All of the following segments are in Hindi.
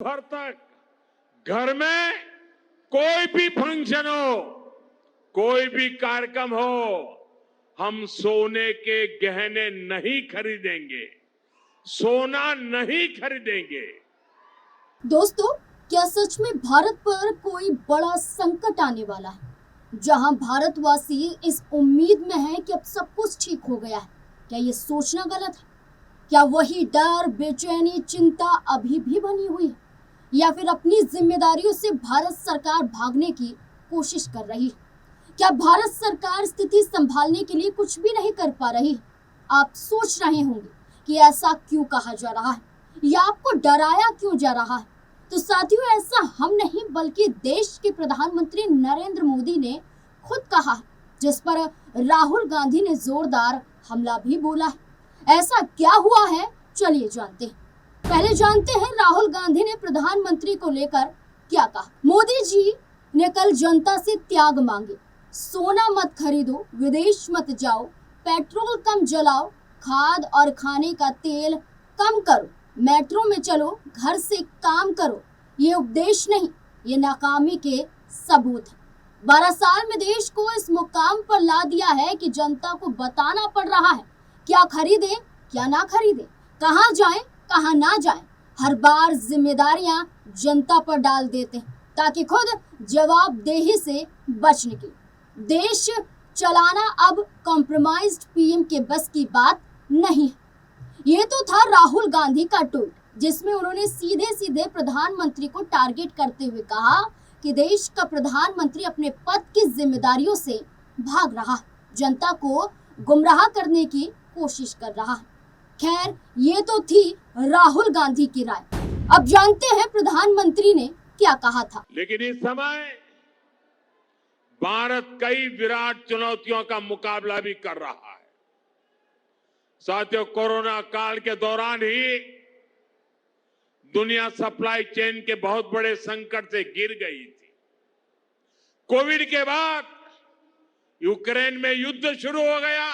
भर तक घर में कोई भी फंक्शन हो, कोई भी कार्यक्रम हो, हम सोने के गहने नहीं खरीदेंगे, सोना नहीं खरीदेंगे। दोस्तों, क्या सच में भारत पर कोई बड़ा संकट आने वाला है, जहां भारतवासी इस उम्मीद में हैं कि अब सब कुछ ठीक हो गया है? क्या ये सोचना गलत है? क्या वही डर, बेचैनी, चिंता अभी भी बनी हुई है, या फिर अपनी जिम्मेदारियों से भारत सरकार भागने की कोशिश कर रही है? क्या भारत सरकार स्थिति संभालने के लिए कुछ भी नहीं कर पा रही है? आप सोच रहे होंगे कि ऐसा क्यों कहा जा रहा है, या आपको डराया क्यों जा रहा है। तो साथियों, ऐसा हम नहीं बल्कि देश के प्रधानमंत्री नरेंद्र मोदी ने खुद कहा है, जिस पर राहुल गांधी ने जोरदार हमला भी बोला है। ऐसा क्या हुआ है, चलिए जानते हैं। पहले जानते हैं राहुल गांधी ने प्रधानमंत्री को लेकर क्या कहा। मोदी जी ने कल जनता से त्याग मांगे। सोना मत खरीदो, विदेश मत जाओ, पेट्रोल कम जलाओ, खाद और खाने का तेल कम करो, मेट्रो में चलो, घर से काम करो। ये उपदेश नहीं, ये नाकामी के सबूत है। 12 साल में देश को इस मुकाम पर ला दिया है कि जनता को बताना पड़ रहा है क्या खरीदे, क्या ना खरीदे, कहाँ जाएं, कहाँ ना जाएं। हर बार जिम्मेदारियां जनता पर डाल देते हैं ताकि खुद जवाबदेही से बच निकले। देश चलाना अब कॉम्प्रोमाइज्ड पीएम के बस की बात नहीं है। ये तो था राहुल गांधी का ट्वीट, जिसमें उन्होंने सीधे सीधे प्रधानमंत्री को टारगेट करते हुए कहा कि देश का प्रधानमंत्री अपने पद की जिम्मेदारियों से भाग रहा है, जनता को गुमराह करने की कोशिश कर रहा है। खैर, ये तो थी राहुल गांधी की राय। अब जानते हैं प्रधानमंत्री ने क्या कहा था। लेकिन इस समय भारत कई विराट चुनौतियों का मुकाबला भी कर रहा है। साथियों, कोरोना काल के दौरान ही दुनिया सप्लाई चेन के बहुत बड़े संकट से गिर गई थी। कोविड के बाद यूक्रेन में युद्ध शुरू हो गया,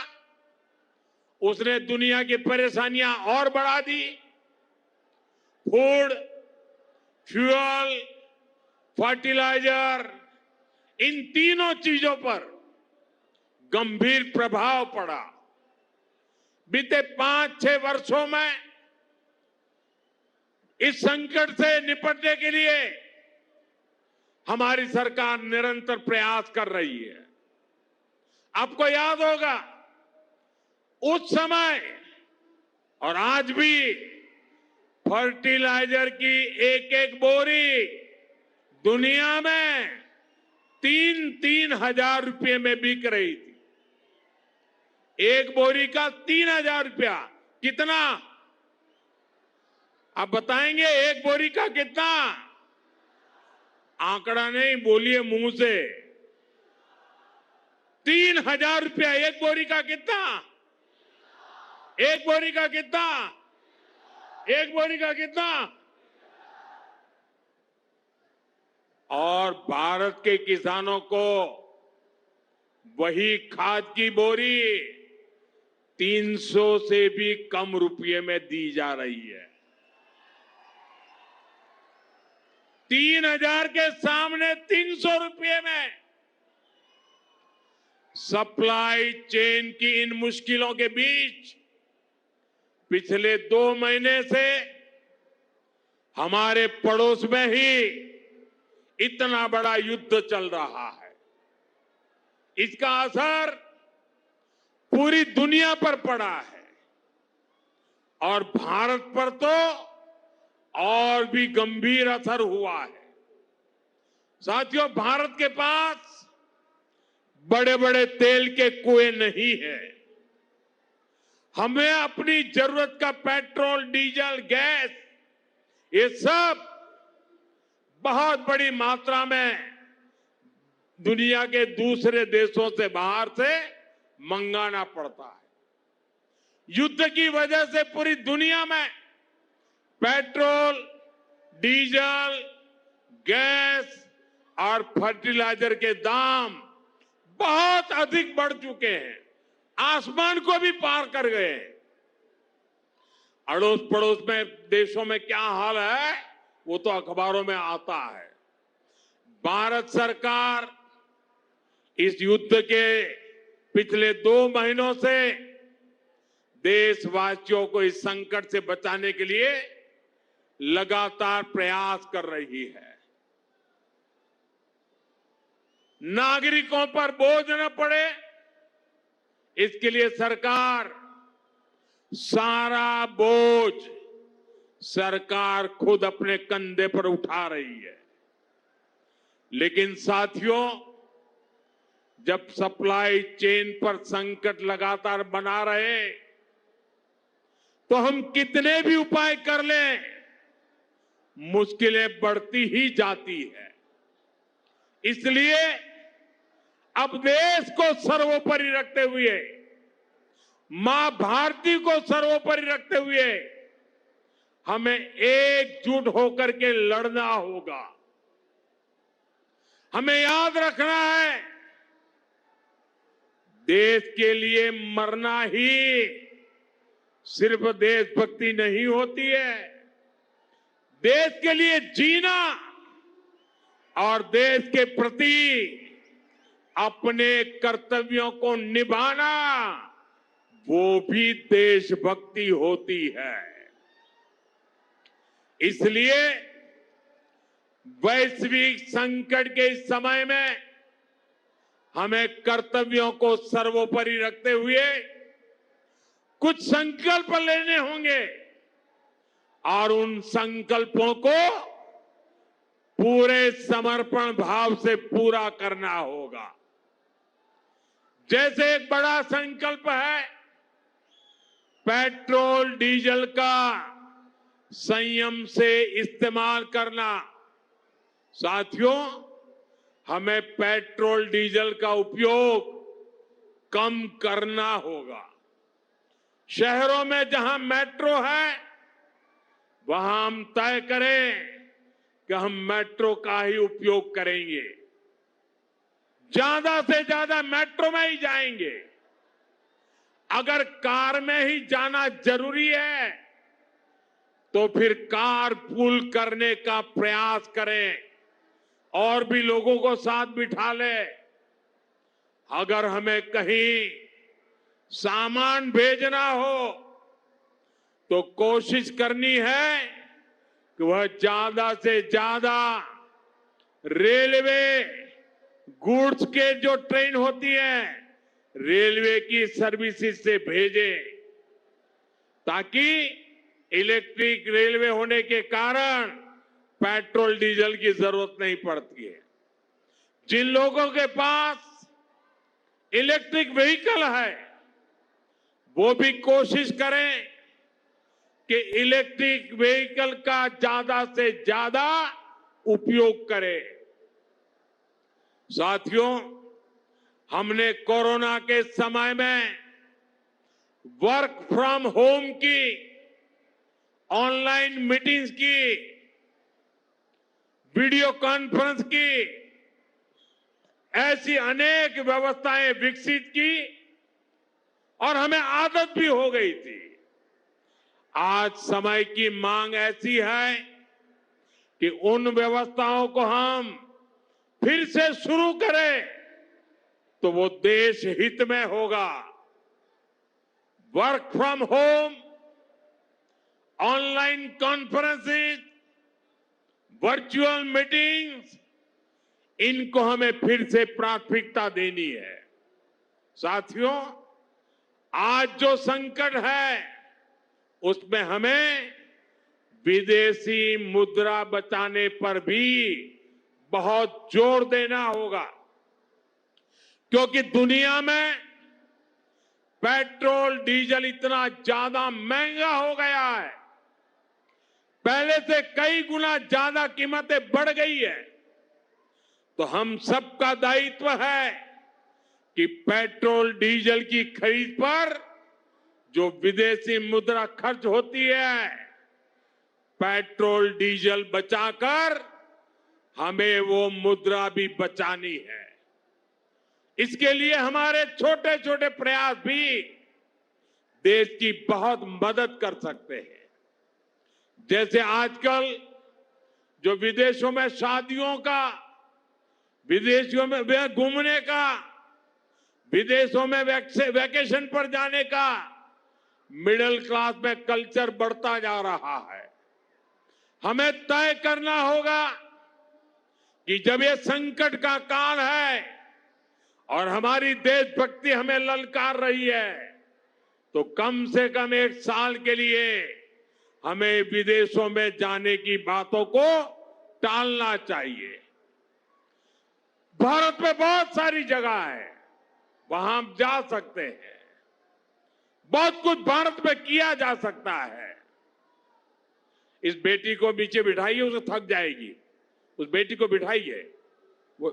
उसने दुनिया की परेशानियां और बढ़ा दी। फूड, फ्यूल, फर्टिलाइजर, इन तीनों चीजों पर गंभीर प्रभाव पड़ा। बीते 5-6 वर्षों में इस संकट से निपटने के लिए हमारी सरकार निरंतर प्रयास कर रही है। आपको याद होगा, उस समय और आज भी फर्टिलाइजर की एक एक बोरी दुनिया में 3-3 हजार रुपये में बिक रही थी। एक बोरी का 3,000 रुपया। कितना? आप बताएंगे एक बोरी का कितना? आंकड़ा नहीं, बोलिए मुंह से। 3,000 रुपया एक बोरी का। कितना? एक बोरी का कितना? एक बोरी का कितना? और भारत के किसानों को वही खाद की बोरी 300 से भी कम रुपये में दी जा रही है। 3,000 के सामने 300 रुपये में। सप्लाई चेन की इन मुश्किलों के बीच पिछले 2 महीने से हमारे पड़ोस में ही इतना बड़ा युद्ध चल रहा है। इसका असर पूरी दुनिया पर पड़ा है और भारत पर तो और भी गंभीर असर हुआ है। साथियों, भारत के पास बड़े बड़े तेल के कुएं नहीं है। हमें अपनी जरूरत का पेट्रोल, डीजल, गैस, ये सब बहुत बड़ी मात्रा में दुनिया के दूसरे देशों से, बाहर से मंगाना पड़ता है। युद्ध की वजह से पूरी दुनिया में पेट्रोल, डीजल, गैस और फर्टिलाइजर के दाम बहुत अधिक बढ़ चुके हैं, आसमान को भी पार कर गए। अड़ोस पड़ोस में देशों में क्या हाल है, वो तो अखबारों में आता है। भारत सरकार इस युद्ध के पिछले 2 महीनों से देशवासियों को इस संकट से बचाने के लिए लगातार प्रयास कर रही है। नागरिकों पर बोझ न पड़े, इसके लिए सरकार सारा बोझ सरकार खुद अपने कंधे पर उठा रही है। लेकिन साथियों, जब सप्लाई चेन पर संकट लगातार बना रहे तो हम कितने भी उपाय कर लें, मुश्किलें बढ़ती ही जाती है। इसलिए अब देश को सर्वोपरि रखते हुए, मां भारती को सर्वोपरि रखते हुए हमें एकजुट होकर के लड़ना होगा। हमें याद रखना है, देश के लिए मरना ही सिर्फ देशभक्ति नहीं होती है। देश के लिए जीना और देश के प्रति अपने कर्तव्यों को निभाना, वो भी देशभक्ति होती है। इसलिए वैश्विक संकट के इस समय में हमें कर्तव्यों को सर्वोपरि रखते हुए कुछ संकल्प लेने होंगे और उन संकल्पों को पूरे समर्पण भाव से पूरा करना होगा। जैसे एक बड़ा संकल्प है पेट्रोल डीजल का संयम से इस्तेमाल करना। साथियों, हमें पेट्रोल डीजल का उपयोग कम करना होगा। शहरों में जहां मेट्रो है वहां हम तय करें कि हम मेट्रो का ही उपयोग करेंगे, ज्यादा से ज्यादा मेट्रो में ही जाएंगे। अगर कार में ही जाना जरूरी है तो फिर कार पूल करने का प्रयास करें और भी लोगों को साथ बिठा ले। अगर हमें कहीं सामान भेजना हो तो कोशिश करनी है कि वह ज्यादा से ज्यादा रेलवे गुड्स के जो ट्रेन होती है रेलवे की सर्विसेज से भेजे, ताकि इलेक्ट्रिक रेलवे होने के कारण पेट्रोल डीजल की जरूरत नहीं पड़ती है। जिन लोगों के पास इलेक्ट्रिक व्हीकल है वो भी कोशिश करें कि इलेक्ट्रिक व्हीकल का ज्यादा से ज्यादा उपयोग करें। साथियों, हमने कोरोना के समय में वर्क फ्रॉम होम की, ऑनलाइन मीटिंग्स की, वीडियो कॉन्फ्रेंस की, ऐसी अनेक व्यवस्थाएं विकसित की और हमें आदत भी हो गई थी। आज समय की मांग ऐसी है कि उन व्यवस्थाओं को हम फिर से शुरू करें तो वो देश हित में होगा। Work from home, online conferences, virtual meetings, इनको हमें फिर से प्राथमिकता देनी है। साथियों, आज जो संकट है उसमें हमें विदेशी मुद्रा बचाने पर भी बहुत जोर देना होगा, क्योंकि दुनिया में पेट्रोल डीजल इतना ज्यादा महंगा हो गया है, पहले से कई गुना ज्यादा कीमतें बढ़ गई है। तो हम सबका दायित्व है कि पेट्रोल डीजल की खरीद पर जो विदेशी मुद्रा खर्च होती है, पेट्रोल डीजल बचाकर हमें वो मुद्रा भी बचानी है। इसके लिए हमारे छोटे छोटे प्रयास भी देश की बहुत मदद कर सकते हैं। जैसे आजकल जो विदेशों में शादियों का, विदेशों में घूमने का, विदेशों में वैकेशन पर जाने का मिडिल क्लास में कल्चर बढ़ता जा रहा है। हमें तय करना होगा कि जब ये संकट का काल है और हमारी देशभक्ति हमें ललकार रही है, तो कम से कम 1 साल के लिए हमें विदेशों में जाने की बातों को टालना चाहिए। भारत में बहुत सारी जगह है, वहां हम जा सकते हैं। बहुत कुछ भारत में किया जा सकता है। इस बेटी को नीचे बिठाइए, उसे थक जाएगी। उस बेटी को बिठाइए। वो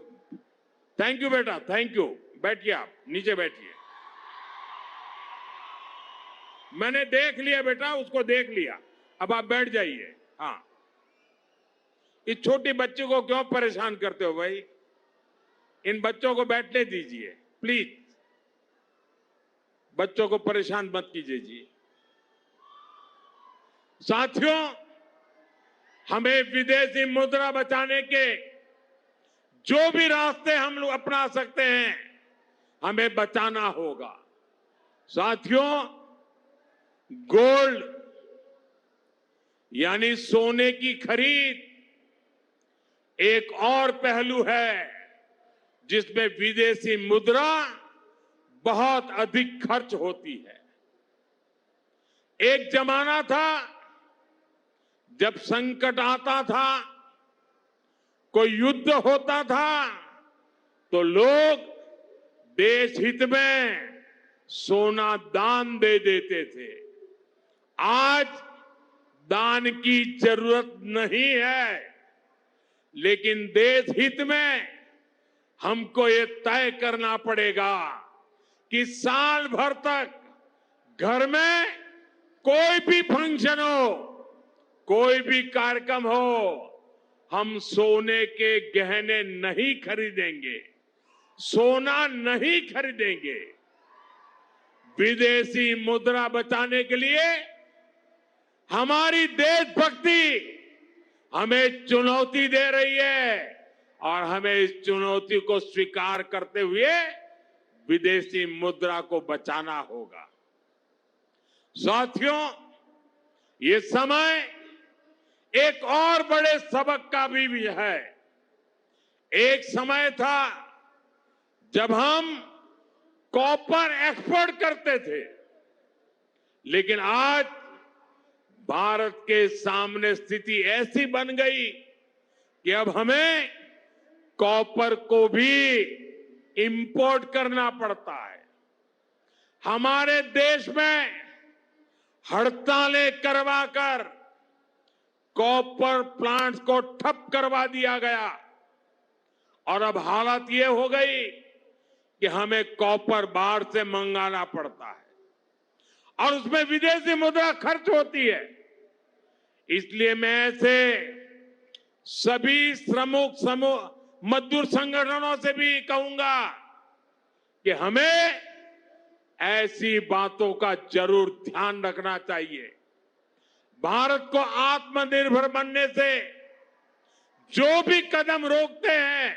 थैंक यू बेटा, थैंक यू। बैठिए, आप नीचे बैठिए। मैंने देख लिया बेटा, उसको देख लिया। अब आप बैठ जाइए। हाँ, इस छोटी बच्ची को क्यों परेशान करते हो भाई? इन बच्चों को बैठने दीजिए प्लीज। बच्चों को परेशान मत कीजिए जी। साथियों, हमें विदेशी मुद्रा बचाने के जो भी रास्ते हम लोग अपना सकते हैं, हमें बचाना होगा। साथियों, गोल्ड यानी सोने की खरीद एक और पहलू है जिसमें विदेशी मुद्रा बहुत अधिक खर्च होती है। एक जमाना था जब संकट आता था, कोई युद्ध होता था, तो लोग देश हित में सोना दान दे देते थे। आज दान की जरूरत नहीं है, लेकिन देश हित में हमको ये तय करना पड़ेगा कि साल भर तक घर में कोई भी फंक्शन हो, कोई भी कार्यक्रम हो, हम सोने के गहने नहीं खरीदेंगे, सोना नहीं खरीदेंगे। विदेशी मुद्रा बचाने के लिए हमारी देशभक्ति हमें चुनौती दे रही है और हमें इस चुनौती को स्वीकार करते हुए विदेशी मुद्रा को बचाना होगा। साथियों, ये समय एक और बड़े सबक का भी है। एक समय था जब हम कॉपर एक्सपोर्ट करते थे, लेकिन आज भारत के सामने स्थिति ऐसी बन गई कि अब हमें कॉपर को भी इंपोर्ट करना पड़ता है। हमारे देश में हड़तालें करवाकर कॉपर प्लांट्स को ठप करवा दिया गया और अब हालत ये हो गई कि हमें कॉपर बाहर से मंगाना पड़ता है और उसमें विदेशी मुद्रा खर्च होती है। इसलिए मैं ऐसे सभी श्रमिक समूह मजदूर संगठनों से भी कहूंगा कि हमें ऐसी बातों का जरूर ध्यान रखना चाहिए। भारत को आत्मनिर्भर बनने से जो भी कदम रोकते हैं,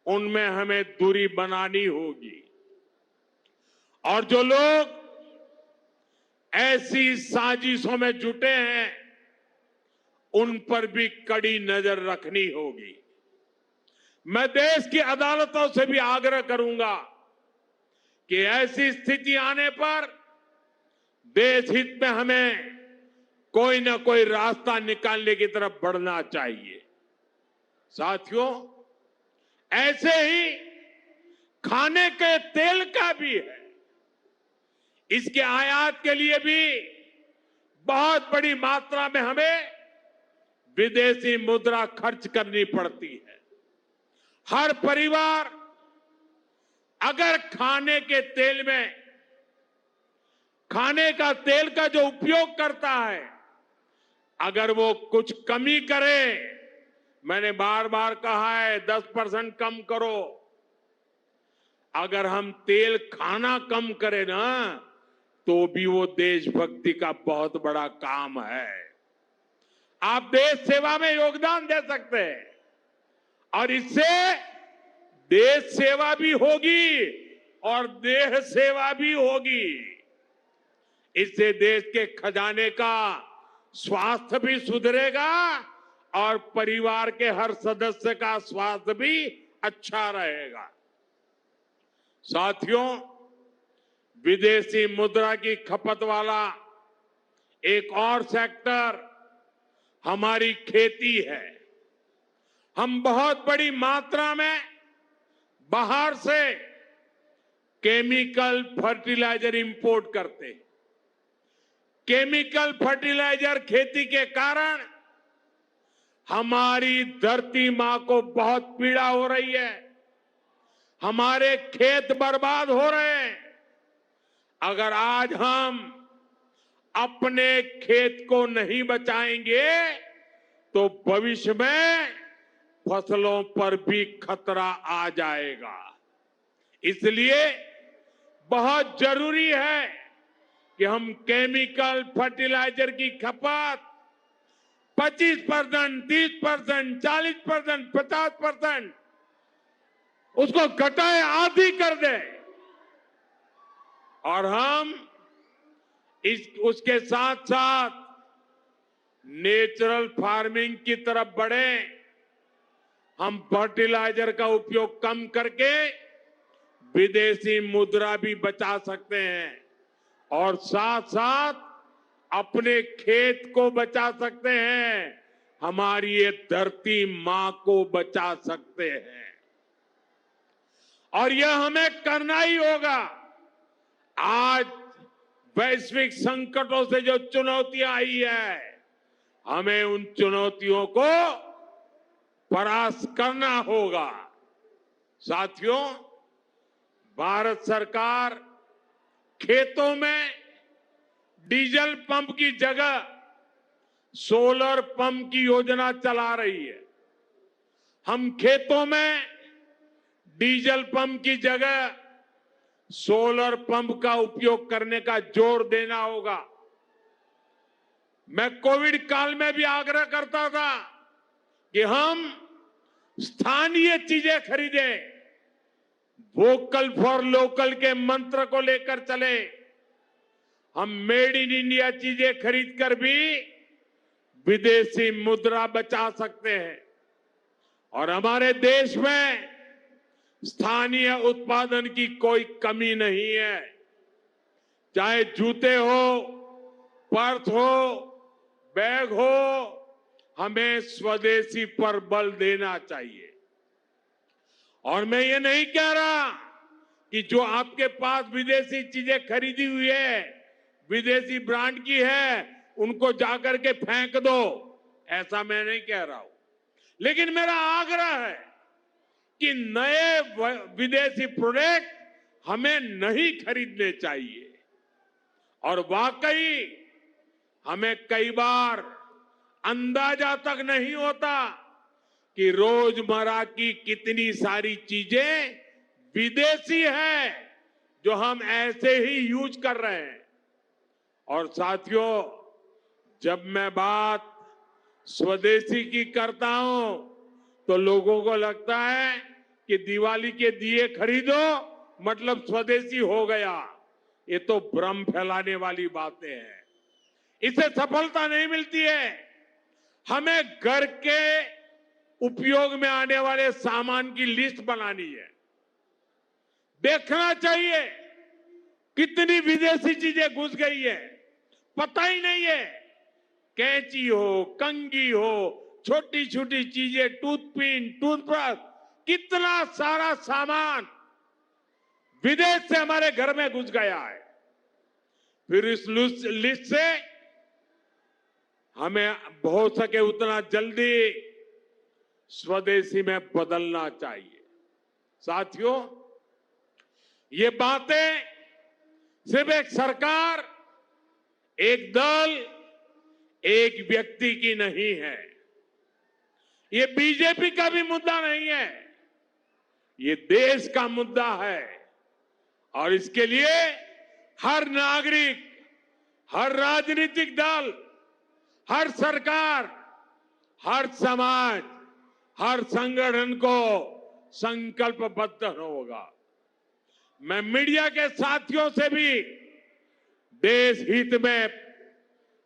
उनमें हमें दूरी बनानी होगी। और जो लोग ऐसी साजिशों में जुटे हैं, उन पर भी कड़ी नजर रखनी होगी। मैं देश की अदालतों से भी आग्रह करूंगा कि ऐसी स्थिति आने पर देश हित में हमें कोई ना कोई रास्ता निकालने की तरफ बढ़ना चाहिए। साथियों, ऐसे ही खाने के तेल का भी है। इसके आयात के लिए भी बहुत बड़ी मात्रा में हमें विदेशी मुद्रा खर्च करनी पड़ती है। हर परिवार अगर खाने के तेल में खाने का तेल का जो उपयोग करता है, अगर वो कुछ कमी करे, मैंने बार बार कहा है 10% कम करो। अगर हम तेल खाना कम करें ना, तो भी वो देशभक्ति का बहुत बड़ा काम है। आप देश सेवा में योगदान दे सकते हैं और इससे देश सेवा भी होगी और देह सेवा भी होगी। इससे देश के खजाने का स्वास्थ्य भी सुधरेगा और परिवार के हर सदस्य का स्वास्थ्य भी अच्छा रहेगा। साथियों, विदेशी मुद्रा की खपत वाला एक और सेक्टर हमारी खेती है। हम बहुत बड़ी मात्रा में बाहर से केमिकल फर्टिलाइजर इंपोर्ट करते हैं। केमिकल फर्टिलाइजर खेती के कारण हमारी धरती मां को बहुत पीड़ा हो रही है। हमारे खेत बर्बाद हो रहे हैं। अगर आज हम अपने खेत को नहीं बचाएंगे तो भविष्य में फसलों पर भी खतरा आ जाएगा। इसलिए बहुत जरूरी है कि हम केमिकल फर्टिलाइजर की खपत 25%, 30%, 40%, 50% उसको घटाए, आधी कर दें और हम उसके साथ साथ नेचुरल फार्मिंग की तरफ बढ़े। हम फर्टिलाइजर का उपयोग कम करके विदेशी मुद्रा भी बचा सकते हैं और साथ साथ अपने खेत को बचा सकते हैं, हमारी ये धरती मां को बचा सकते हैं और यह हमें करना ही होगा। आज वैश्विक संकटों से जो चुनौतियां आई है, हमें उन चुनौतियों को परास्त करना होगा। साथियों, भारत सरकार खेतों में डीजल पंप की जगह सोलर पंप की योजना चला रही है। हम खेतों में डीजल पंप की जगह सोलर पंप का उपयोग करने का जोर देना होगा। मैं कोविड काल में भी आग्रह करता था कि हम स्थानीय चीजें खरीदें, वोकल फॉर लोकल के मंत्र को लेकर चले। हम मेड इन इंडिया चीजें खरीदकर भी विदेशी मुद्रा बचा सकते हैं और हमारे देश में स्थानीय उत्पादन की कोई कमी नहीं है। चाहे जूते हो, पर्स हो, बैग हो, हमें स्वदेशी पर बल देना चाहिए। और मैं ये नहीं कह रहा कि जो आपके पास विदेशी चीजें खरीदी हुई है, विदेशी ब्रांड की है, उनको जाकर के फेंक दो, ऐसा मैं नहीं कह रहा हूं। लेकिन मेरा आग्रह है कि नए विदेशी प्रोडक्ट हमें नहीं खरीदने चाहिए। और वाकई हमें कई बार अंदाजा तक नहीं होता कि रोजमर्रा की कितनी सारी चीजें विदेशी है जो हम ऐसे ही यूज कर रहे हैं। और साथियों, जब मैं बात स्वदेशी की करता हूं तो लोगों को लगता है कि दिवाली के दिए खरीदो मतलब स्वदेशी हो गया। ये तो भ्रम फैलाने वाली बातें हैं। इससे सफलता नहीं मिलती है। हमें घर के उपयोग में आने वाले सामान की लिस्ट बनानी है। देखना चाहिए कितनी विदेशी चीजें घुस गई है, पता ही नहीं है। कैंची हो, कंघी हो, छोटी छोटी चीजें, टूथपिन, टूथब्रश, कितना सारा सामान विदेश से हमारे घर में घुस गया है। फिर इस लिस्ट से हमें हो सके उतना जल्दी स्वदेशी में बदलना चाहिए। साथियों, ये बातें सिर्फ एक सरकार, एक दल, एक व्यक्ति की नहीं है। ये बीजेपी का भी मुद्दा नहीं है, ये देश का मुद्दा है। और इसके लिए हर नागरिक, हर राजनीतिक दल, हर सरकार हर समाज, हर संगठन को संकल्पबद्ध होगा। मैं मीडिया के साथियों से भी देश हित में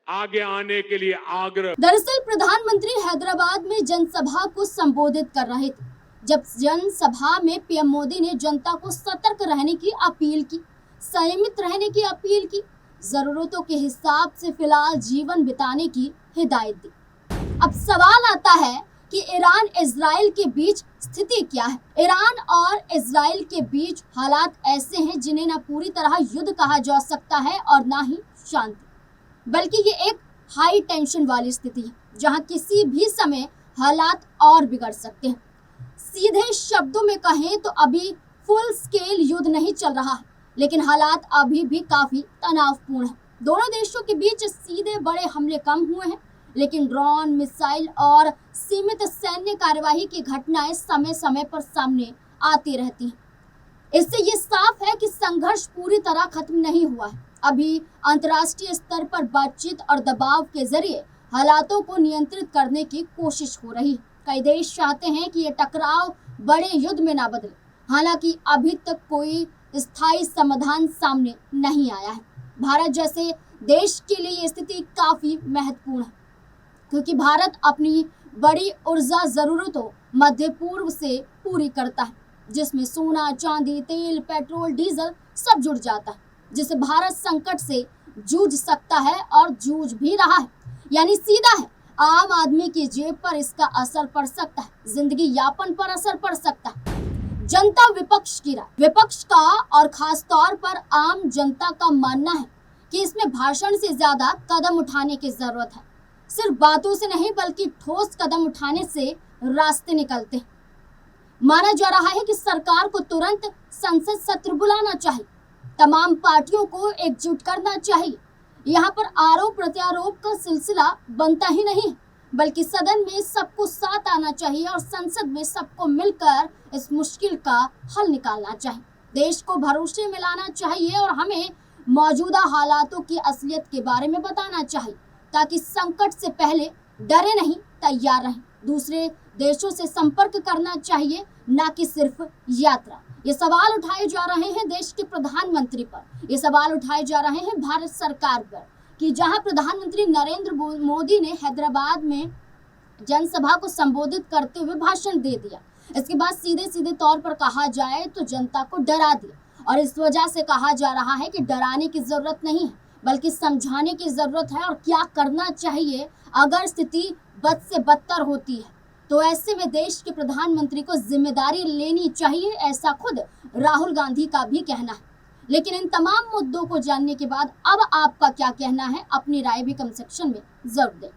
आगे आने के लिए आग्रह। दरअसल प्रधानमंत्री हैदराबाद में जनसभा को संबोधित कर रहे थे, जब जनसभा में पीएम मोदी ने जनता को सतर्क रहने की अपील की, संयमित रहने की अपील की, जरूरतों के हिसाब से फिलहाल जीवन बिताने की हिदायत दी। अब सवाल आता है कि ईरान इजराइल के बीच स्थिति क्या है। ईरान और इजराइल के बीच हालात ऐसे हैं जिन्हें न पूरी तरह युद्ध कहा जा सकता है और न ही शांति, बल्कि ये एक हाई टेंशन वाली स्थिति है जहां किसी भी समय हालात और बिगड़ सकते हैं। सीधे शब्दों में कहें तो अभी फुल स्केल युद्ध नहीं चल रहा है, लेकिन हालात अभी भी काफी तनावपूर्ण है। दोनों देशों के बीच सीधे बड़े हमले कम हुए हैं, लेकिन ड्रोन, मिसाइल और सीमित सैन्य कार्यवाही की घटनाएं समय समय पर सामने आती रहती हैं। इससे ये साफ है कि संघर्ष पूरी तरह खत्म नहीं हुआ है। अभी अंतर्राष्ट्रीय स्तर पर बातचीत और दबाव के जरिए हालातों को नियंत्रित करने की कोशिश हो रही है। कई देश चाहते हैं कि ये टकराव बड़े युद्ध में ना बदले, हालांकि अभी तक कोई स्थायी समाधान सामने नहीं आया है। भारत जैसे देश के लिए ये स्थिति काफी महत्वपूर्ण है, क्योंकि भारत अपनी बड़ी ऊर्जा जरूरतों मध्य पूर्व से पूरी करता है, जिसमें सोना, चांदी, तेल, पेट्रोल, डीजल सब जुड़ जाता है, जिससे भारत संकट से जूझ सकता है और जूझ भी रहा है। यानी सीधा है, आम आदमी की जेब पर इसका असर पड़ सकता है, जिंदगी यापन पर असर पड़ सकता है। जनता विपक्ष की राय, विपक्ष का और खास तौर पर आम जनता का मानना है कि इसमें भाषण से ज्यादा कदम उठाने की जरूरत है। सिर्फ बातों से नहीं बल्कि ठोस कदम उठाने से रास्ते निकलते हैं। माना जा रहा है कि सरकार को तुरंत संसद सत्र बुलाना चाहिए, तमाम पार्टियों को एकजुट करना चाहिए। यहाँ पर आरोप प्रत्यारोप का सिलसिला बनता ही नहीं, बल्कि सदन में सबको साथ आना चाहिए और संसद में सबको मिलकर इस मुश्किल का हल निकालना चाहिए। देश को भरोसे में लाना चाहिए और हमें मौजूदा हालातों की असलियत के बारे में बताना चाहिए, ताकि संकट से पहले डरे नहीं, तैयार रहें। दूसरे देशों से संपर्क करना चाहिए, न कि सिर्फ यात्रा। ये सवाल उठाए जा रहे हैं देश के प्रधानमंत्री पर, ये सवाल उठाए जा रहे हैं भारत सरकार पर, कि जहां प्रधानमंत्री नरेंद्र मोदी ने हैदराबाद में जनसभा को संबोधित करते हुए भाषण दे दिया, इसके बाद सीधे सीधे तौर पर कहा जाए तो जनता को डरा दिया। और इस वजह से कहा जा रहा है कि डराने की जरूरत नहीं है, बल्कि समझाने की जरूरत है और क्या करना चाहिए अगर स्थिति बद से बदतर होती है। तो ऐसे में देश के प्रधानमंत्री को जिम्मेदारी लेनी चाहिए, ऐसा खुद राहुल गांधी का भी कहना है। लेकिन इन तमाम मुद्दों को जानने के बाद अब आपका क्या कहना है, अपनी राय भी कमेंट सेक्शन में जरूर दें।